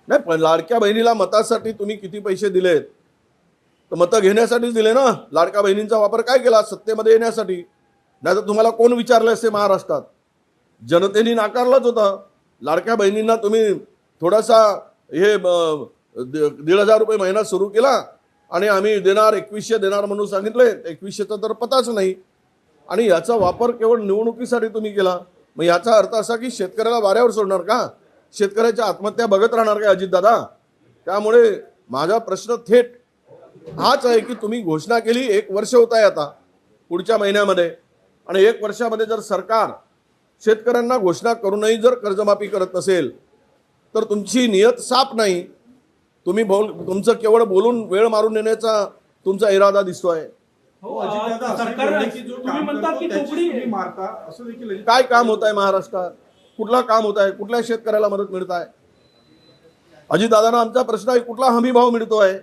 नाही, पण लाडक्या बहिणीला मतासाठी तुम्ही किती पैसे दिलेत? तर मतं घेण्यासाठीच दिले ना. लाडक्या बहिणींचा वापर काय केला? सत्तेमध्ये येण्यासाठी. नाही तर तुम्हाला कोण विचारले असते महाराष्ट्रात? जनतेने नाकारलाच होता. लाडक्या बहिणींना तुम्ही थोडासा हे 1,500 रुपये महिना सुरू केला आणि आम्ही देणार 2100 देणार म्हणून सांगितले. 2100चा तर पताच नाही. आणि याचा वापर केवळ निवडणुकीसाठी तुम्ही केला. मग याचा अर्थ असा की शेतकऱ्याला वाऱ्यावर सोडणार का? शेतकऱ्याच्या आत्महत्या बघत राहणार का अजितदादा? त्यामुळे माझा प्रश्न थेट हाच आहे की तुम्ही घोषणा केली, 1 वर्ष होत आहे आता पुढच्या महिन्यामध्ये, आणि 1 वर्षामध्ये जर सरकार शेतकऱ्यांना घोषणा करूनही जर कर्जमाफी करत नसेल तर तुमची नियत साफ नाही. तुम्ही तुमचं केवळ बोलून वेळ मारून नेण्याचा तुमचा इरादा दिसतोय. काय काम होत आहे महाराष्ट्रात? कुठला काम होत आहे? कुठल्या शेतकऱ्याला मदत मिळत आहे? अजितदादांना आमचा प्रश्न आहे, कुठला हमी भाव मिळतोय?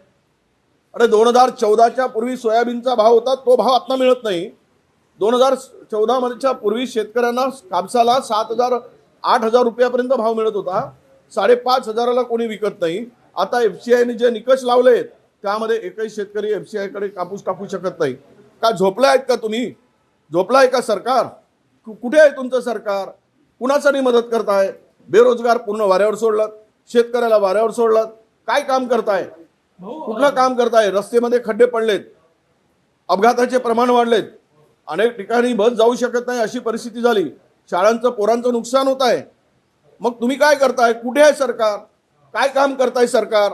अरे 2014च्या पूर्वी सोयाबीनचा भाव होता, तो भाव आता मिळत नाही. 2014 मध्येच्या पूर्वी शेतकऱ्यांना कापसाला 7,000 8,000 रुपयापर्यंत भाव मिळत होता. 5,500ला कोणी विकत नाही. आता FCIने जे निकष लावलेत त्यामध्ये एकही शेतकरी FCI कडे कापूस टाकू शकत नाही. का झोपले आहेत का तुम्ही? झोपलाय का सरकार? कुठे आहे तुमचं सरकार? कुणासाठी मदत करताय? बेरोजगार पूर्ण वाऱ्यावर सोडलात, शेतकऱ्याला वाऱ्यावर सोडलात. काय काम करताय? कुठलं काम करताय? रस्त्यामध्ये खड्डे पडलेत, अपघाताचे प्रमाण वाढलेत, अनेक ठिकाणी बस जाऊ शकत नाही अशी परिस्थिती झाली, शाळांचं पोरांचं नुकसान होत आहे. मग तुम्ही काय करताय? कुठे आहे सरकार? काय काम करताय सरकार?